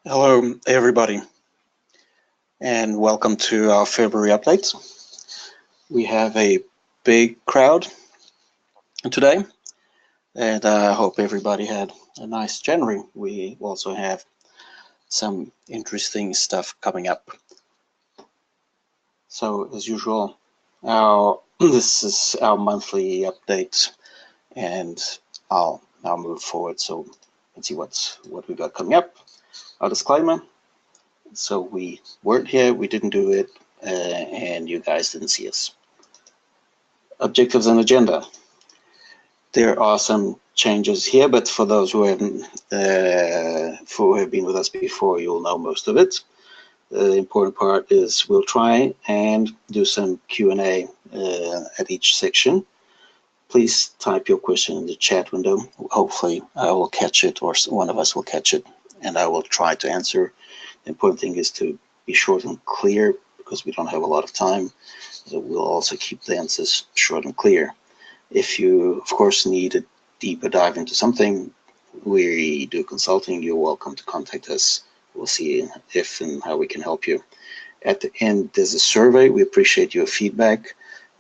Hello, everybody, and welcome to our February update. We have a big crowd today, and I hope everybody had a nice January. We also have some interesting stuff coming up. So, as usual, this is our monthly update, and I'll now move forward so let's see what we got coming up. Our disclaimer. So we weren't here, we didn't do it, and you guys didn't see us. Objectives and agenda. There are some changes here, but for those who haven't, who have been with us before, you'll know most of it. The important part is we'll try and do some Q&A at each section. Please type your question in the chat window. Hopefully I will catch it, or one of us will catch it, and I will try to answer. The important thing is to be short and clear because we don't have a lot of time. So we'll also keep the answers short and clear. If you, of course, need a deeper dive into something, we do consulting, you're welcome to contact us. We'll see if and how we can help you. At the end, there's a survey. We appreciate your feedback.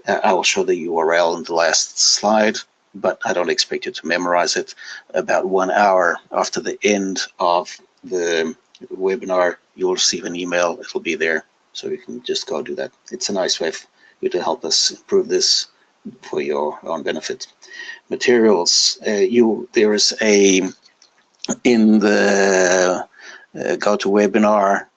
I will show the URL in the last slide, but I don't expect you to memorize it. About 1 hour after the end of the webinar, you'll receive an email. It'll be there, so you can just go do that. It's a nice way for you to help us improve this for your own benefit. Materials, there is a, in the GoToWebinar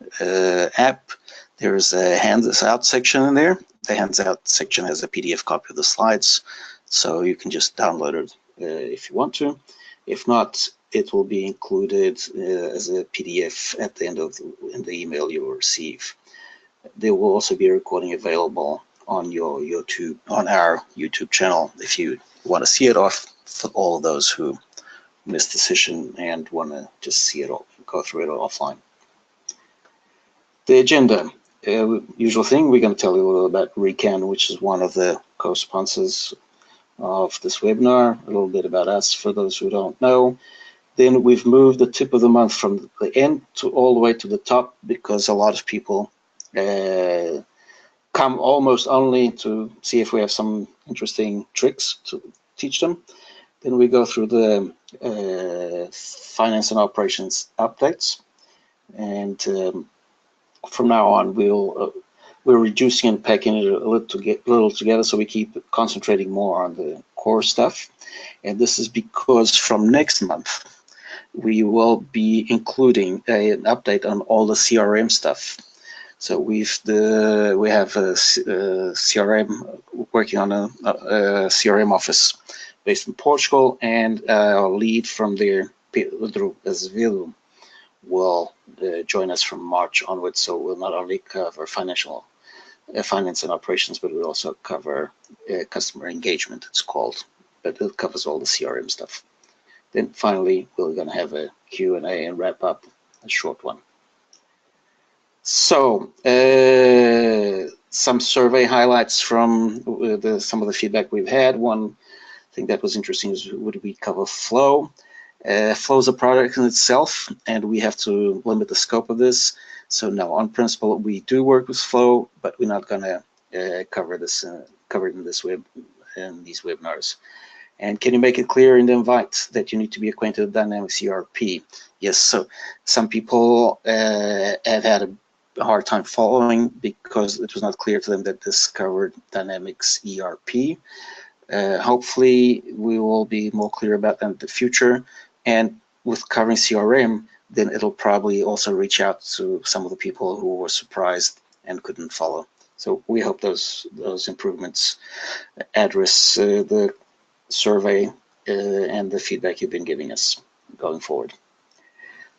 app, there's a hands out section in there. The hands out section has a PDF copy of the slides, so you can just download it if you want to. If not, it will be included as a PDF at the end of in the email you will receive. There will also be a recording available on your YouTube, on our YouTube channel, if you want to see it off for all of those who missed the session and want to just see it all, go through it offline. The agenda. Usual thing, we're going to tell you a little about Recan, which is one of the co-sponsors of this webinar, a little bit about us for those who don't know. Then we've moved the tip of the month from the end to all the way to the top because a lot of people come almost only to see if we have some interesting tricks to teach them. Then we go through the finance and operations updates, and from now on, we're reducing and packing it a little together, so we keep concentrating more on the core stuff. And this is because from next month, we will be including an update on all the CRM stuff. So we have a CRM working on a CRM office based in Portugal, and our lead from there, Pedro Azevedo, will join us from March onwards. So we'll not only cover finance and operations, but we'll also cover customer engagement, it's called, but it covers all the CRM stuff. Then finally, we're going to have a Q&A and wrap up, a short one. So some survey highlights from some of the feedback we've had. One thing that was interesting is, would we cover flow? Flow is a product in itself, and we have to limit the scope of this. So no, on principle, we do work with flow, but we're not going to cover this in these webinars. And can you make it clear in the invite that you need to be acquainted with Dynamics ERP? Yes. So some people have had a hard time following because it was not clear to them that this covered Dynamics ERP. Hopefully, we will be more clear about that in the future. And with covering CRM, then it'll probably also reach out to some of the people who were surprised and couldn't follow. So we hope those improvements address the survey and the feedback you've been giving us going forward.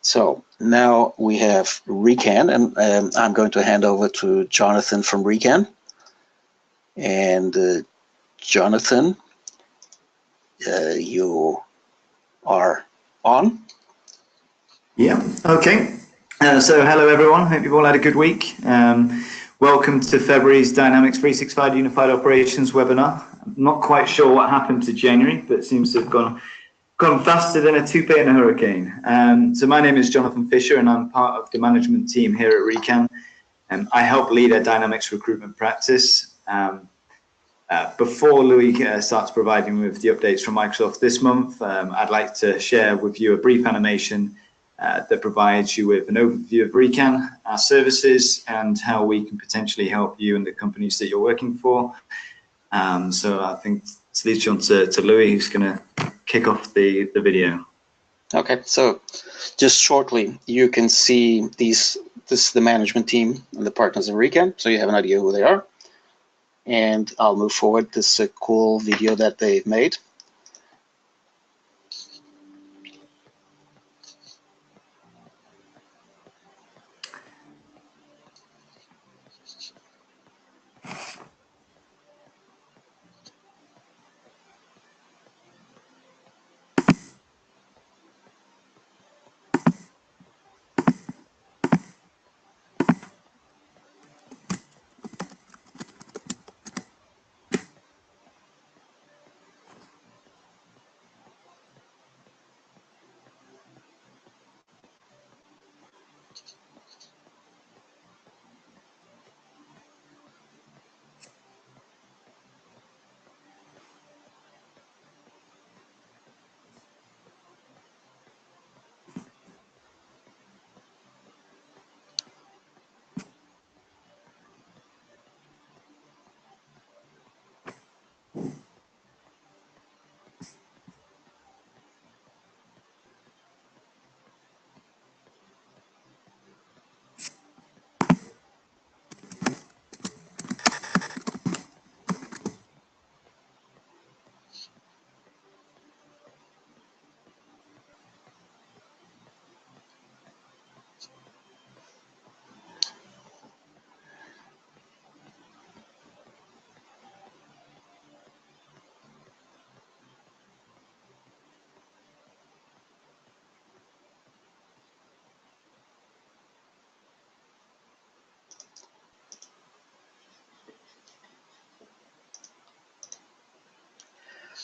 So now we have Recan, and I'm going to hand over to Jonathan from Recan. And Jonathan, you are on. Yeah, okay. So hello everyone, hope you've all had a good week. Welcome to February's Dynamics 365 Unified Operations webinar. I'm not quite sure what happened to January, but it seems to have gone Gone faster than a toupee in a hurricane. So my name is Jonathan Fisher, and I'm part of the management team here at Recan. I help lead our Dynamics recruitment practice. Before Louis starts providing with the updates from Microsoft this month, I'd like to share with you a brief animation that provides you with an overview of Recan, our services, and how we can potentially help you and the companies that you're working for. So I think it's leads you on to Louis, who's going to kick off the video. Okay, so just shortly, you can see this is the management team and the partners in Recan, so you have an idea who they are. And I'll move forward. This is a cool video that they've made.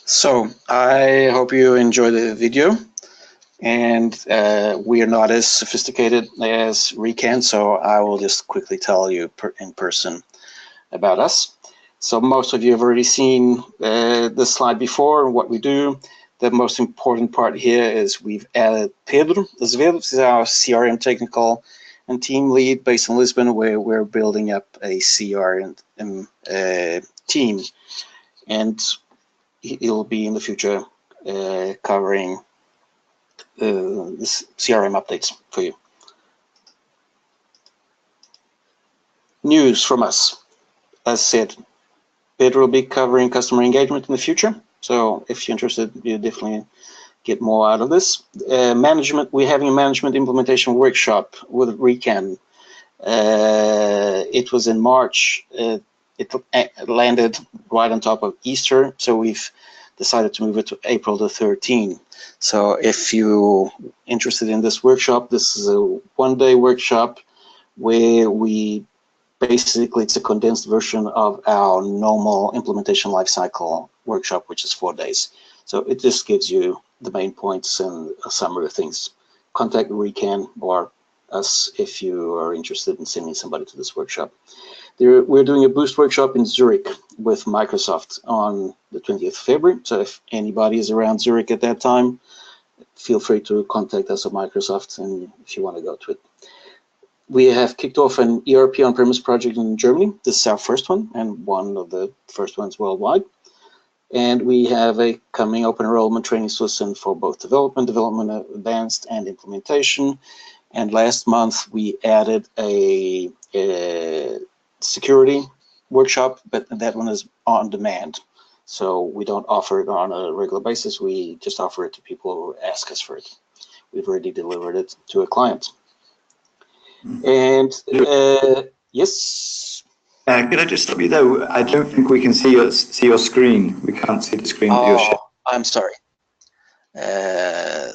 So I hope you enjoy the video, and we are not as sophisticated as Recan, so I will just quickly tell you in person about us. So most of you have already seen this slide before, what we do. The most important part here is we've added Pedro Azevedo. This is our CRM technical and team lead based in Lisbon, where we're building up a CRM team. And he'll be in the future covering this CRM updates for you. News from us. As said, Pedro will be covering customer engagement in the future. So if you're interested, you definitely get more out of this. Management, we're having a management implementation workshop with Recan. It was in March. It landed right on top of Easter, so we've decided to move it to April the 13th. So if you're interested in this workshop, this is a one-day workshop where we basically, it's a condensed version of our normal implementation lifecycle workshop, which is 4 days. So it just gives you the main points and a summary of things. Contact Recan or us if you are interested in sending somebody to this workshop. We're doing a boost workshop in Zurich with Microsoft on the 20th of February. So if anybody is around Zurich at that time, feel free to contact us at Microsoft and if you want to go to it. We have kicked off an ERP on-premise project in Germany. This is our first one and one of the first ones worldwide. And we have a coming open enrollment training solution for both development advanced, and implementation. And last month we added a security workshop, but that one is on demand. So we don't offer it on a regular basis. We just offer it to people who ask us for it. We've already delivered it to a client. And yes. Could I just stop you though? I don't think we can see your screen. We can't see the screen that you're showing. I'm sorry.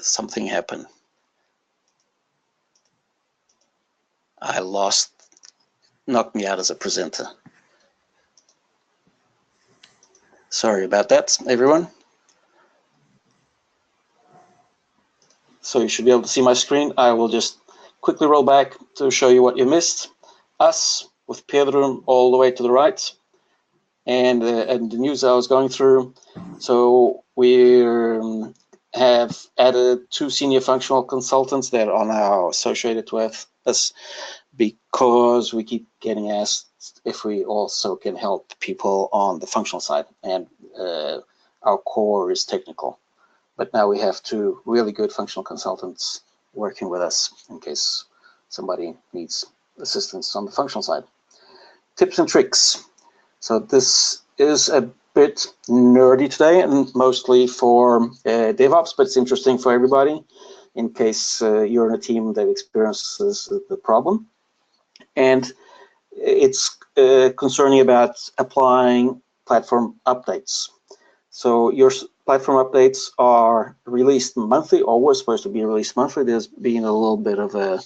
Something happened. I knocked me out as a presenter. Sorry about that, everyone. so you should be able to see my screen. I will just quickly roll back to show you what you missed. Us with Pedro all the way to the right, and the news I was going through. So we have added 2 senior functional consultants that are now associated with us, because we keep getting asked if we also can help people on the functional side, and our core is technical. But now we have 2 really good functional consultants working with us in case somebody needs assistance on the functional side. Tips and tricks. So this is a bit nerdy today and mostly for DevOps, but it's interesting for everybody in case you're in a team that experiences the problem. And it's concerning about applying platform updates. So your platform updates are released monthly, or were supposed to be released monthly. There's been a little bit of a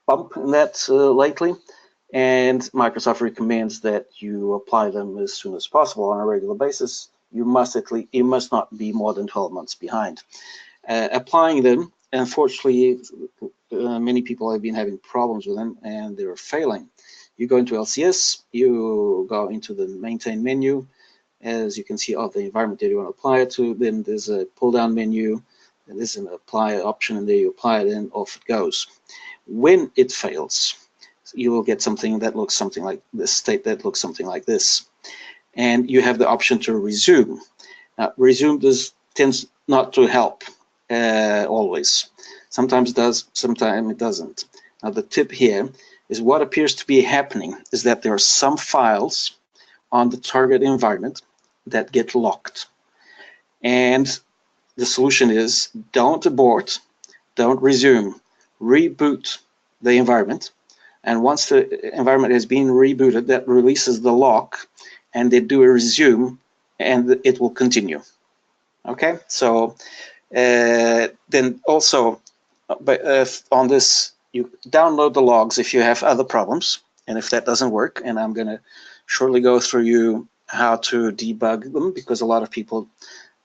bump in that lately, and Microsoft recommends that you apply them as soon as possible on a regular basis. You must not be more than 12 months behind. Applying them, unfortunately, many people have been having problems with them and they're failing. You go into LCS, you go into the maintain menu, as you can see of the environment that you want to apply it to. Then there's a pull down menu, and there's an apply option, and there you apply it and off it goes. When it fails, you will get something that looks something like this, state that looks something like this. And you have the option to resume. Now, resume tends not to help always. Sometimes it does, sometimes it doesn't. Now, the tip here is what appears to be happening is that there are some files on the target environment that get locked. And the solution is don't abort, don't resume, reboot the environment. And once the environment has been rebooted, that releases the lock, and they do a resume, and it will continue. Okay, so then also on this, you download the logs if you have other problems, and if that doesn't work, and I'm going to shortly go through you how to debug them, because a lot of people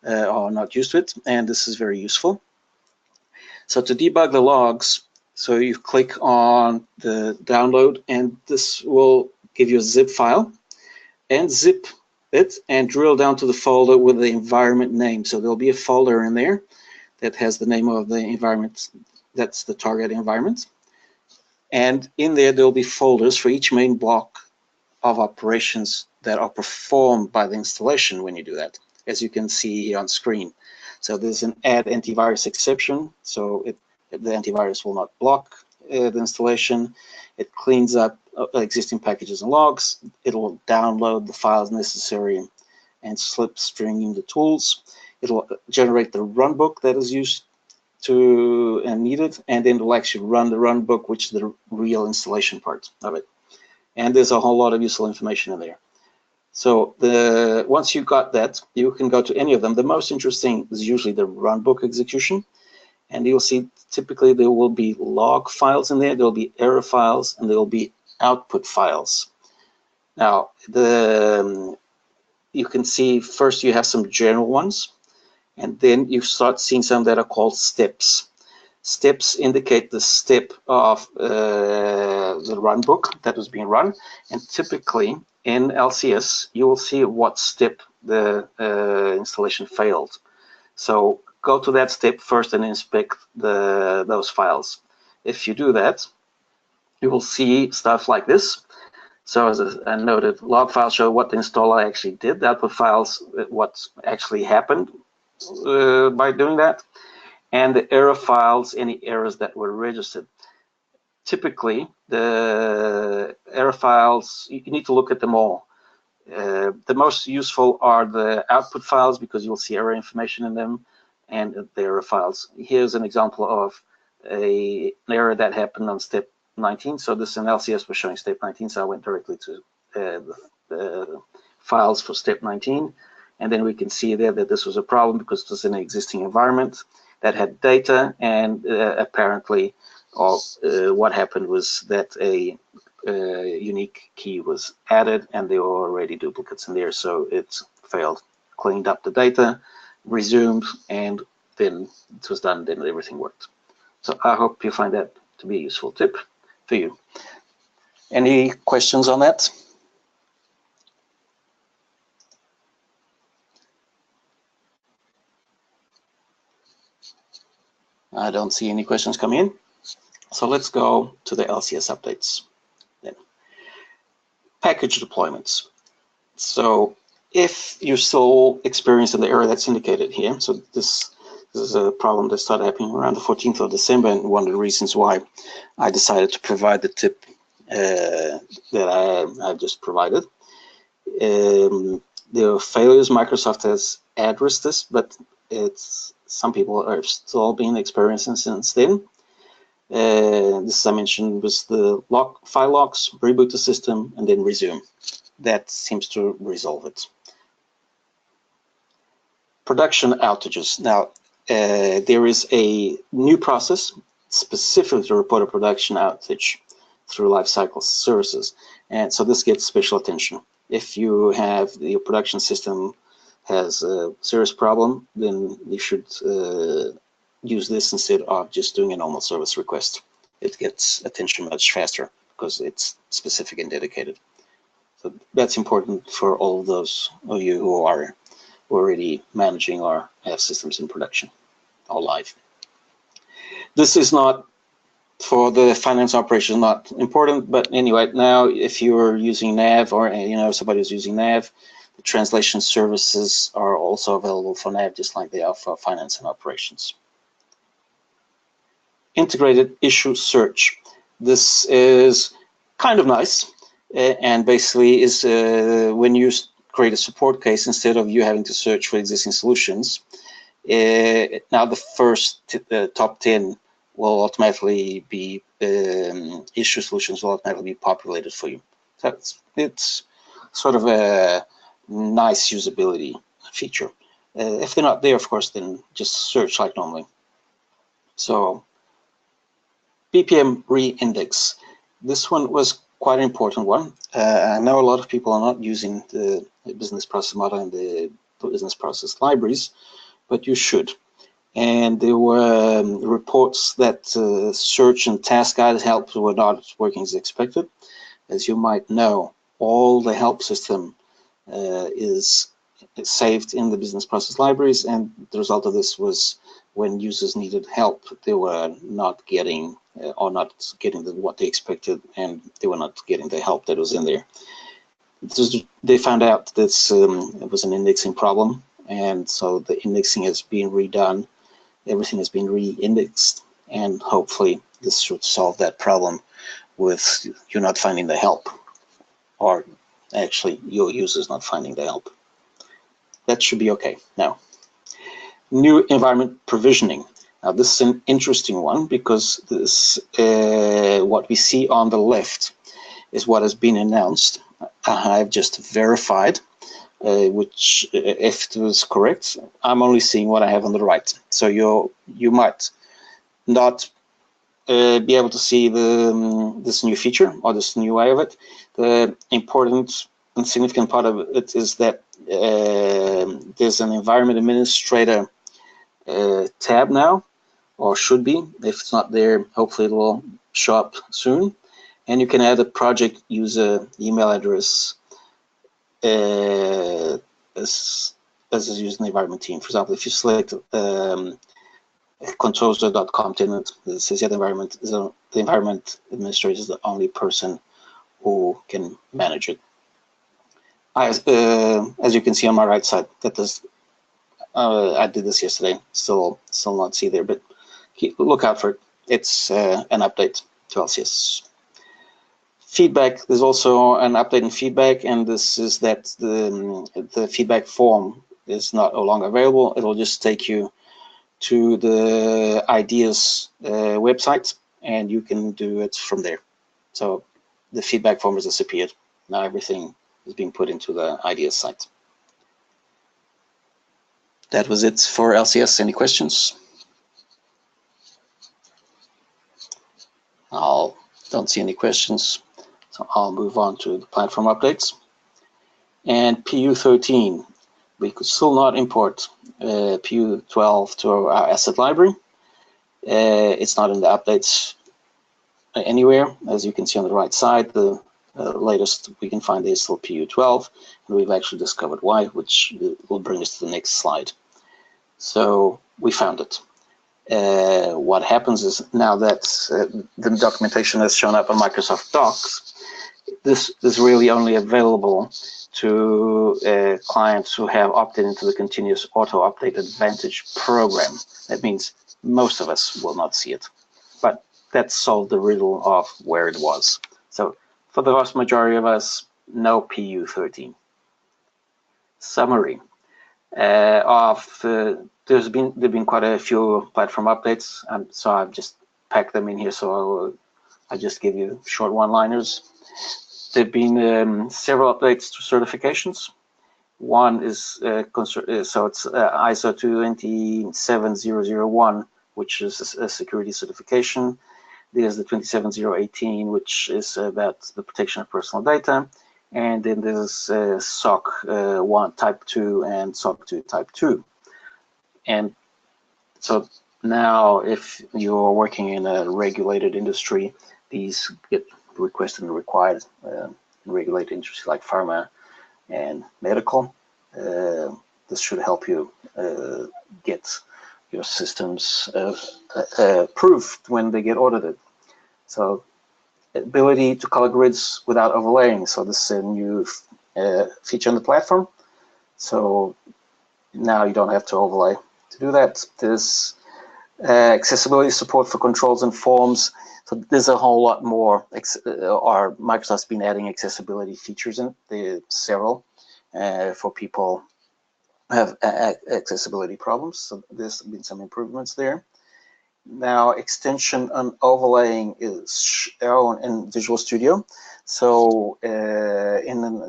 are not used to it, and this is very useful. So to debug the logs, so you click on the download, and this will give you a zip file, and zip it and drill down to the folder with the environment name. So there'll be a folder in there that has the name of the environment, that's the target environment. And in there, there'll be folders for each main block of operations that are performed by the installation when you do that, as you can see here on screen. So there's an add antivirus exception, so the antivirus will not block the installation. It cleans up existing packages and logs. It will download the files necessary and slipstream the tools. It will generate the runbook that is used to and needed, and then it will actually run the runbook, which is the real installation part of it. And there's a whole lot of useful information in there. So once you got that, you can go to any of them. The most interesting is usually the runbook execution. And you'll see typically there will be log files in there, there will be error files, and there will be output files. Now, you can see first you have some general ones, and then you start seeing some that are called steps. Steps indicate the step of the runbook that was being run, and typically in LCS you will see what step the installation failed. So go to that step first and inspect those files. If you do that, you will see stuff like this. So as I noted, log files show what the installer actually did. The output files, what actually happened by doing that. And the error files, any errors that were registered. Typically, the error files, you need to look at them all. The most useful are the output files because you'll see error information in them, and the error files. Here's an example of an error that happened on step 19. So this in LCS was showing step 19, so I went directly to the files for step 19. And then we can see there that this was a problem because it was an existing environment that had data, and apparently what happened was that a unique key was added and there were already duplicates in there, so it failed, cleaned up the data, resumed, and then it was done, then everything worked. So I hope you find that to be a useful tip for you. Any questions on that? I don't see any questions coming in. So let's go to the LCS updates then. Package deployments. So if you're still experiencing the error that's indicated here, so this is a problem that started happening around the 14th of December, and one of the reasons why I decided to provide the tip that I just provided. The failures, Microsoft has addressed this, but some people are still being experiencing since then. This, as I mentioned, was the file locks, reboot the system, and then resume. That seems to resolve it. Production outages. Now, there is a new process specifically to report a production outage through lifecycle services, and so this gets special attention. If you have your production system has a serious problem, then you should use this instead of just doing a normal service request. It gets attention much faster because it's specific and dedicated. So that's important for all of those of you who are already managing or have systems in production or live. This is not for the finance operation, not important, but anyway, now if you're using NAV or somebody who's using NAV, the translation services are also available for NAV, just like they are for finance and operations. Integrated issue search. This is kind of nice, and basically is when you create a support case, instead of you having to search for existing solutions, now the first top 10 will automatically be issue solutions will automatically be populated for you. So it's sort of a nice usability feature. If they're not there, of course, then just search like normally. So BPM Re-Index. This one was quite an important one. I know a lot of people are not using the business process model and the business process libraries, but you should. And there were reports that search and task guide help were not working as expected. As you might know, all the help system is saved in the business process libraries, and the result of this was when users needed help, they were not getting what they expected, and they were not getting the help that was in there. They found out that it was an indexing problem, and so the indexing has been redone. Everything has been re-indexed, and hopefully this should solve that problem with you not finding the help, or actually your users not finding the help. That should be okay. Now, new environment provisioning. Now this is an interesting one, because this what we see on the left is what has been announced. I've just verified which, if it was correct. I'm only seeing what I have on the right. So you might not be able to see this new feature or this new way of it. The important and significant part of it is that there's an environment administrator tab now, or should be. If it's not there, hopefully it will show up soon. And you can add a project user email address as is used in the environment team. For example, if you select controls.com tenant, it says the environment administrator is the only person who can manage it. As you can see on my right side, that is, I did this yesterday, still not see there, but look out for it. It's an update to LCS. Feedback, there's also an update in feedback, and this is that the feedback form is no longer available. It will just take you to the ideas website, and you can do it from there. So the feedback form has disappeared. Now everything is being put into the ideas site. That was it for LCS. Any questions? Don't see any questions. So I'll move on to the platform updates. And PU13, we could still not import PU12 to our asset library. It's not in the updates anywhere. As you can see on the right side, the latest we can find is still PU12, and we've actually discovered why, which will bring us to the next slide. So we found it. What happens is, now that the documentation has shown up on Microsoft Docs, this is really only available to clients who have opted into the continuous auto update advantage program. That means most of us will not see it, but that solved the riddle of where it was. So for the vast majority of us, no PU13. Summary there've been quite a few platform updates, so I've just packed them in here. So I just give you short one-liners. There've been several updates to certifications. One is so it's ISO 27001, which is a security certification. There's the 27018, which is about the protection of personal data. And then there's SOC 1 Type 2 and SOC 2 Type 2. And so now, if you're working in a regulated industry, these get requested and required in regulated industries like pharma and medical. This should help you get your systems approved when they get audited. So, ability to color grids without overlaying. So this is a new feature on the platform. So now you don't have to overlay to do that. There's accessibility support for controls and forms. So there's a whole lot more. Microsoft's been adding accessibility features in it. There are several for people who have accessibility problems. So there's been some improvements there. Now, extension and overlaying is shown in Visual Studio. So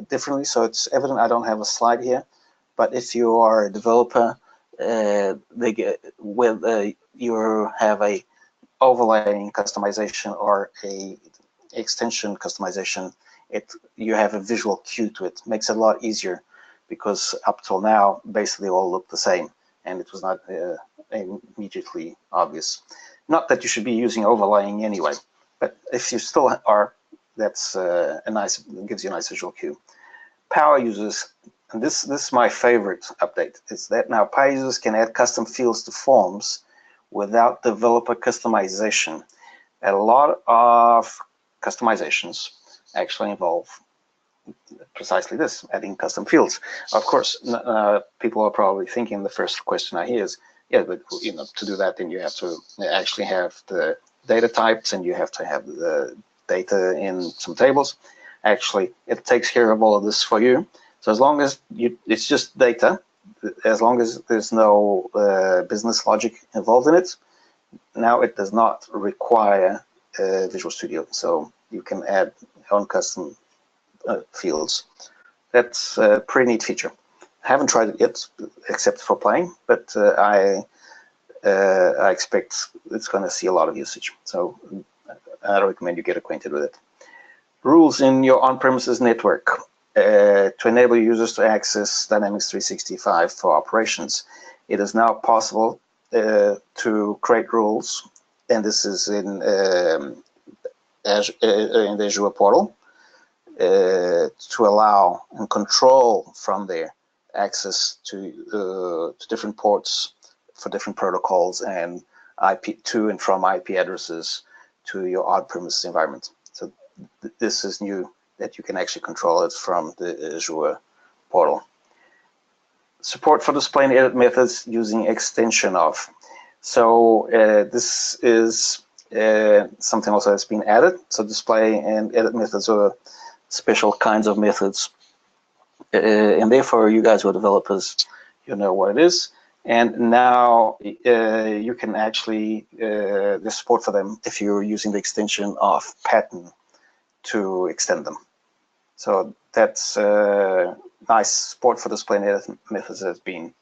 differently, so it's evident I don't have a slide here, but if you are a developer, whether you have a overlaying customization or a extension customization, you have a visual cue to it. Makes it a lot easier, because up till now, basically all look the same, and it was not immediately obvious. Not that you should be using overlaying anyway, but if you still are, that's gives you a nice visual cue. Power users, and this is my favorite update, is that now power users can add custom fields to forms without developer customization. A lot of customizations actually involve precisely this, adding custom fields. Of course, people are probably thinking, the first question I hear is, yeah, but to do that, then you have to actually have the data types, and you have to have the data in some tables. Actually, it takes care of all of this for you. So as long as it's just data, as long as there's no business logic involved in it, now it does not require Visual Studio. So you can add your own custom fields. That's a pretty neat feature. I haven't tried it yet, except for playing, but I expect it's going to see a lot of usage. So I recommend you get acquainted with it. Rules in your on-premises network to enable users to access Dynamics 365 for operations. It is now possible to create rules, and this is in the Azure Portal, to allow and control from there access to different ports for different protocols and IP to and from IP addresses to your on-premises environment. So this is new, that you can actually control it from the Azure Portal. Support for display and edit methods using extension of. So this is something also that's been added. So display and edit methods are special kinds of methods, and therefore you guys who are developers, you know what it is. And now you can actually there's support for them if you're using the extension of pattern to extend them. So that's nice. Support for display and edit methods has been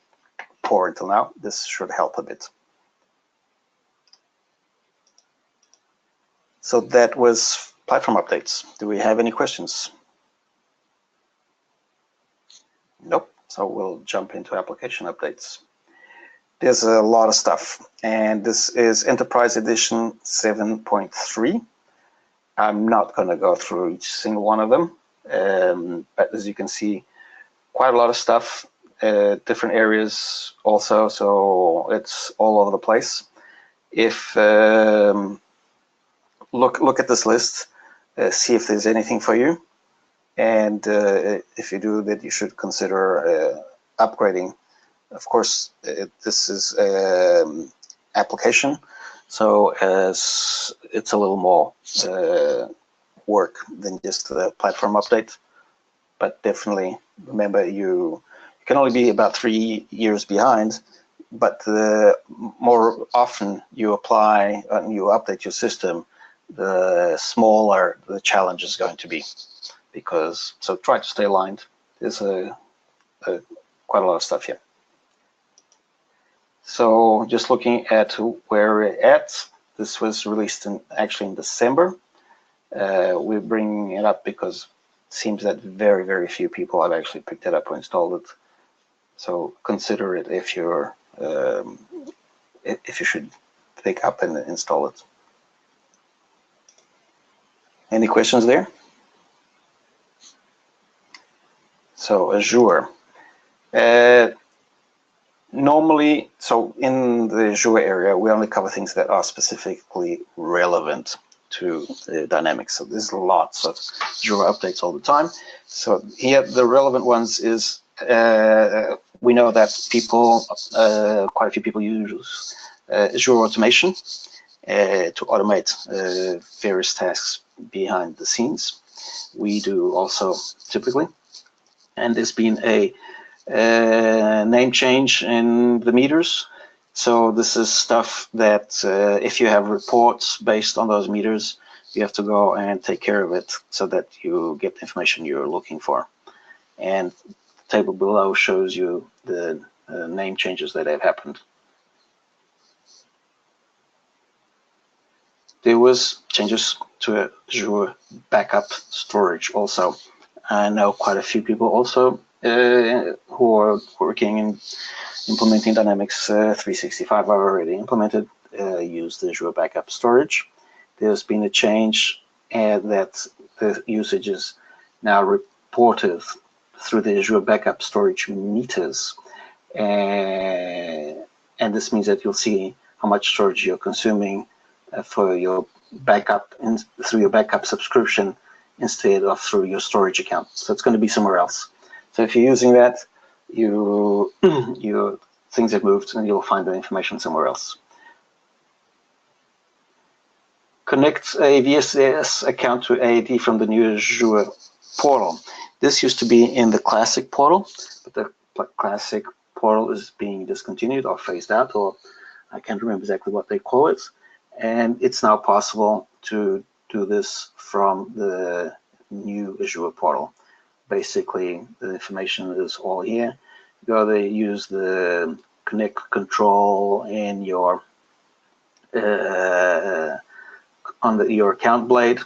poor until now. This should help a bit. So that was platform updates. Do we have any questions? Nope. So we'll jump into application updates. there's a lot of stuff, and this is Enterprise Edition 7.3. I'm not going to go through each single one of them, but as you can see, quite a lot of stuff, different areas also, so it's all over the place. If look at this list, see if there's anything for you, and if you do, that you should consider upgrading. Of course, this is application, so it's a little more work than just the platform update. But definitely remember, you can only be about 3 years behind, but the more often you apply and you update your system, the smaller the challenge is going to be. So try to stay aligned. There's quite a lot of stuff here. So just looking at where we're at, this was released actually in December. We're bringing it up because it seems that very, very few people have actually picked it up or installed it. So consider it if you should pick up and install it. Any questions there? So Azure. Normally, so in the Azure area, we only cover things that are specifically relevant to Dynamics. So there's lots of Azure updates all the time. So here, the relevant ones is, we know that people, quite a few people use Azure Automation to automate various tasks behind the scenes. We do also typically. And there's been a name change in the meters. So this is stuff that if you have reports based on those meters, you have to go and take care of it so that you get the information you're looking for. And the table below shows you the name changes that have happened. There was changes to Azure backup storage also. I know quite a few people also who are working in implementing Dynamics 365 are already implemented, use the Azure backup storage. There's been a change that the usage is now reported through the Azure backup storage meters. And this means that you'll see how much storage you're consuming for your backup through your backup subscription instead of through your storage account. So it's going to be somewhere else. So if you're using that, your things have moved and you'll find the information somewhere else. Connect a VSTS account to AAD from the new Azure Portal. This used to be in the Classic Portal, but the Classic Portal is being discontinued or phased out, or I can't remember exactly what they call it. And it's now possible to do this from the new Azure Portal. Basically, the information is all here. You go there, use the connect control in your your account blade,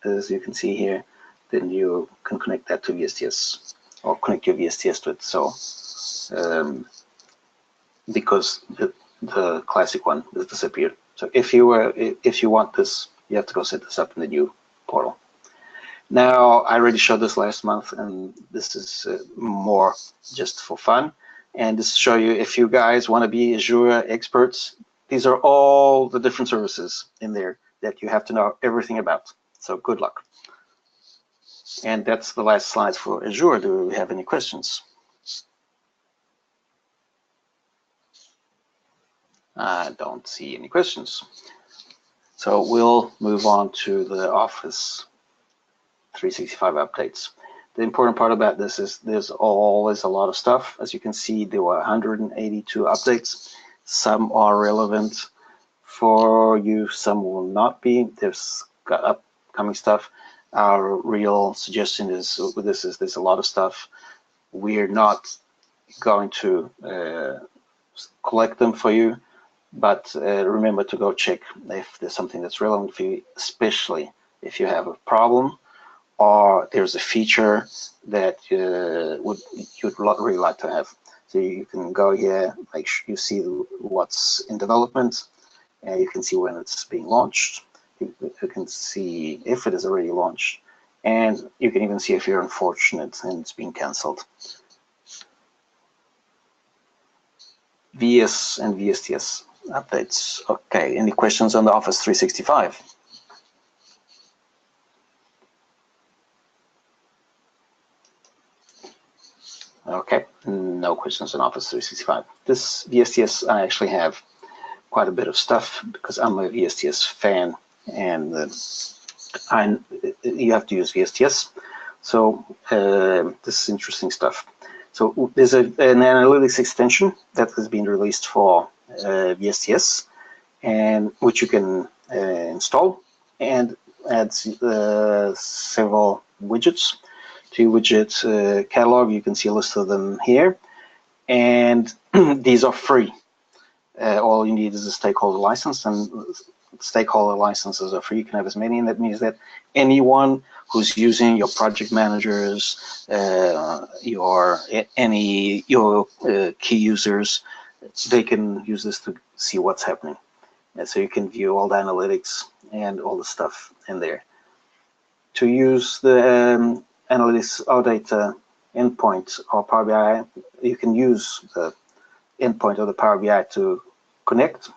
as you can see here. Then you can connect that to VSTS or connect your VSTS to it. So because the classic one has disappeared. So if you want this, you have to go set this up in the new portal. Now, I already showed this last month, and this is more just for fun. And this to show you, if you guys want to be Azure experts, these are all the different services in there that you have to know everything about. So good luck. And that's the last slide for Azure. Do we have any questions? I don't see any questions. So we'll move on to the Office 365 updates. The important part about this is there's always a lot of stuff. As you can see, there were 182 updates. Some are relevant for you, some will not be. There's got upcoming stuff. Our real suggestion is with this is there's a lot of stuff. We're not going to collect them for you, but remember to go check if there's something that's relevant for you, especially if you have a problem or there's a feature that you'd really like to have. So you can go here, make sure you see what's in development, and you can see when it's being launched. You can see if it is already launched, and you can even see if you're unfortunate and it's being cancelled. VS and VSTS updates. Okay, any questions on the Office 365? Okay, no questions on Office 365. This VSTS, I actually have quite a bit of stuff because I'm a VSTS fan, and you have to use VSTS. So this is interesting stuff. So there's an analytics extension that has been released for VSTS, and which you can install and add several widgets to your widget catalog. You can see a list of them here, and these are free. All you need is a stakeholder license, and stakeholder licenses are free. You can have as many, and that means that anyone who's using your project managers, your key users, they can use this to see what's happening. And so you can view all the analytics and all the stuff in there. To use the analytics OData endpoint or Power BI, you can use the endpoint of the Power BI to connect,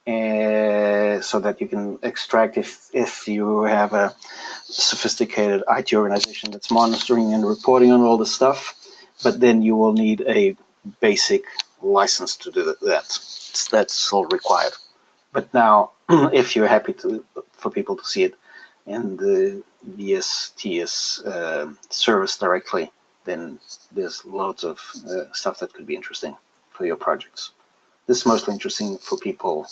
so that you can extract if you have a sophisticated IT organization that's monitoring and reporting on all the stuff, but then you will need a basic license to do that. That's all required. But now, if you're happy for people to see it in the VSTS service directly, then there's loads of stuff that could be interesting for your projects. This is mostly interesting for people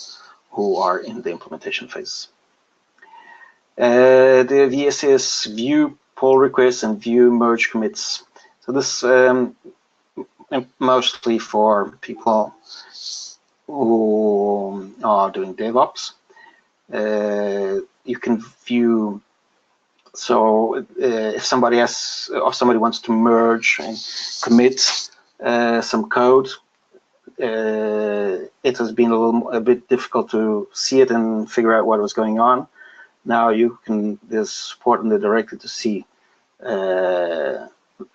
who are in the implementation phase. The VSTS view pull requests and view merge commits. So this mostly for people who are doing DevOps. You can view, so if somebody has, or somebody wants to merge and commit some code, it has been a bit difficult to see it and figure out what was going on. Now you can, there's support in there directly to see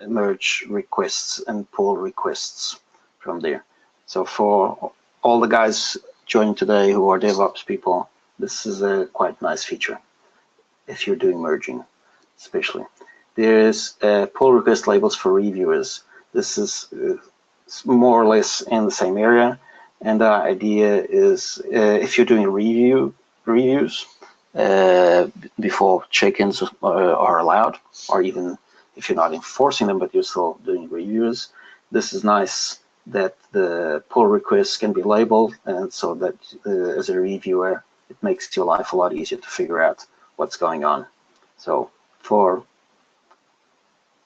merge requests and pull requests from there. So for all the guys joining today who are DevOps people, this is a quite nice feature if you're doing merging, especially. There's pull request labels for reviewers. This is more or less in the same area, and the idea is if you're doing reviews before check-ins are allowed, or even if you're not enforcing them but you're still doing reviews, this is nice that the pull requests can be labeled, and so that as a reviewer it makes your life a lot easier to figure out what's going on. So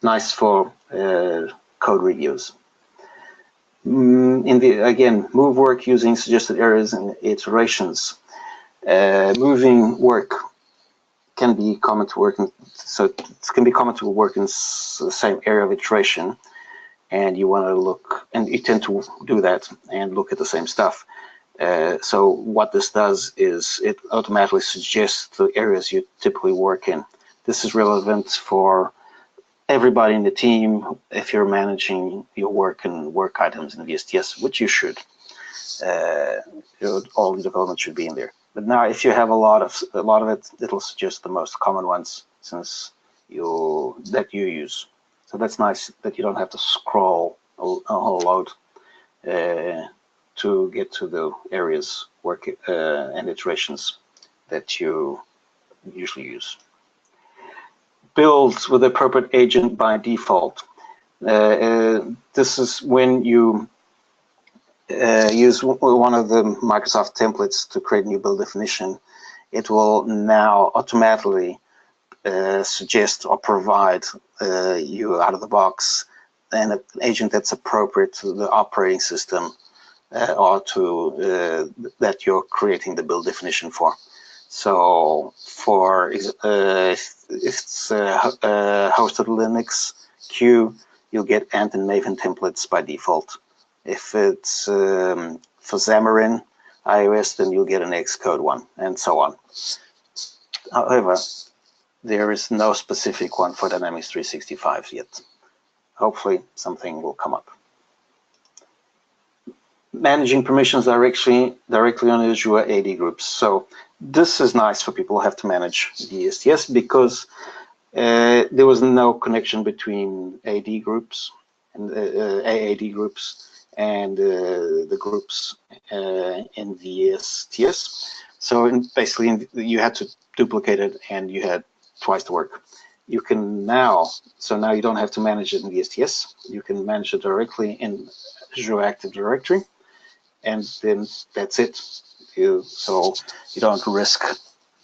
nice for code reviews. Again, move work using suggested errors and iterations. Moving work can be common to work in, so it can be common to work in the same area of iteration, and you want to look, and you tend to do that and look at the same stuff. So what this does is it automatically suggests the areas you typically work in. This is relevant for everybody in the team if you're managing your work and work items in VSTS, which you should. All the development should be in there. But now, if you have a lot of it, it'll suggest the most common ones since that you use. So that's nice that you don't have to scroll a whole load to get to the areas work and iterations that you usually use. Build with appropriate agent by default. This is when you use one of the Microsoft templates to create a new build definition. It will now automatically suggest or provide you out of the box an agent that's appropriate to the operating system or to that you're creating the build definition for. So for if it's hosted Linux queue, you'll get Ant and Maven templates by default If it's for Xamarin iOS, then you'll get an Xcode one, and so on. However, there is no specific one for Dynamics 365 yet. Hopefully, something will come up. Managing permissions directly on Azure AD groups. So this is nice for people who have to manage VSTS, because there was no connection between AD groups and AAD groups and the groups in VSTS. So basically, you had to duplicate it, and you had twice the work. You can now, so now you don't have to manage it in VSTS. You can manage it directly in Azure Active Directory, and then that's it. So you don't risk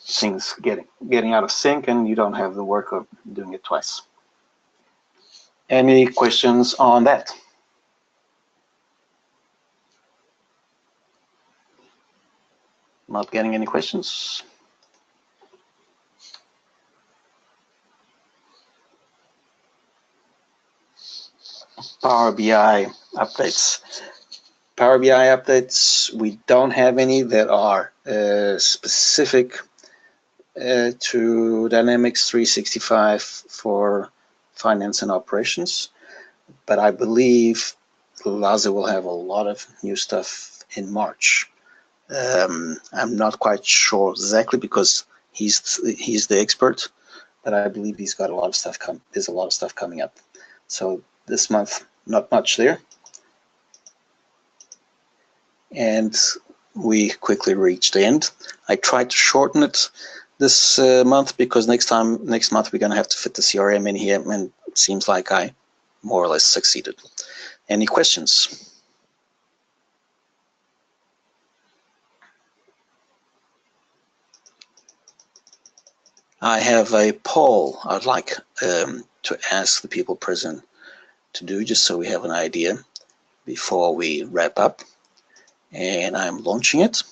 things getting out of sync, and you don't have the work of doing it twice. Any questions on that? Not getting any questions. Power BI updates. Power BI updates, we don't have any that are specific to Dynamics 365 for finance and operations, but I believe Lasse will have a lot of new stuff in March. I'm not quite sure exactly, because he's the expert, but I believe he's got a lot of stuff there's a lot of stuff coming up. So this month, not much there. And we quickly reached the end. I tried to shorten it this month, because next month we're going to have to fit the CRM in here, and it seems like I more or less succeeded. Any questions? I have a poll I'd like to ask the people present to do, just so we have an idea before we wrap up. And I'm launching it.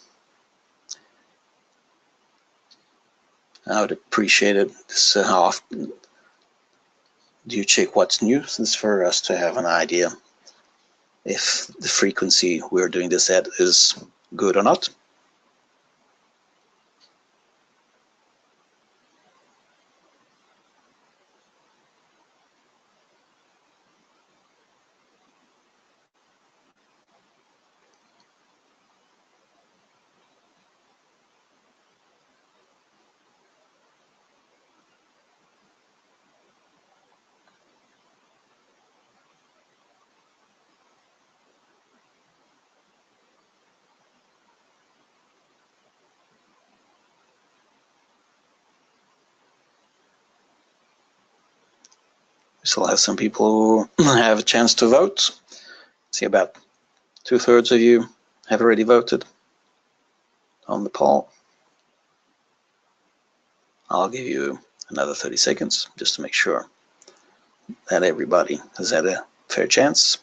I would appreciate it. This, how often do you check what's new? This is for us to have an idea if the frequency we're doing this at is good or not. We still have some people who have a chance to vote. See, about 2/3 of you have already voted on the poll. I'll give you another 30 seconds just to make sure that everybody has had a fair chance.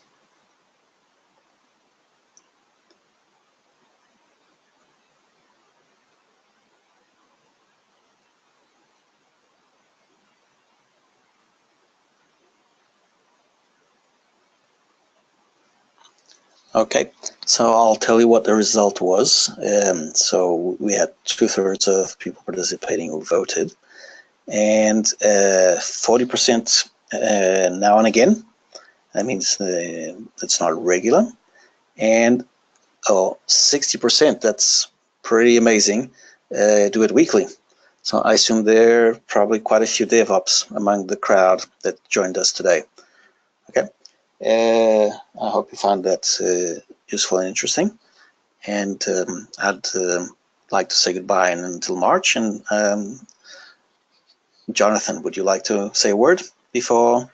Okay, so I'll tell you what the result was. So we had 2/3 of people participating who voted, and 40% now and again. That means it's not regular. And 60%, that's pretty amazing, do it weekly. So I assume there are probably quite a few DevOps among the crowd that joined us today. Okay. I hope you found that useful and interesting. And I'd like to say goodbye until March. And Jonathan, would you like to say a word before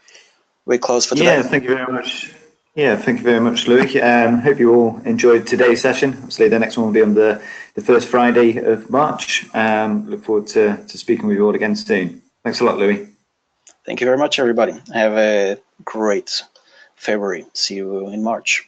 we close for today? Yeah, thank you very much. Yeah, thank you very much, Louis. Hope you all enjoyed today's session. Obviously, the next one will be on the first Friday of March. Look forward to speaking with you all again soon. Thanks a lot, Louis. Thank you very much, everybody. Have a great February. See you in March.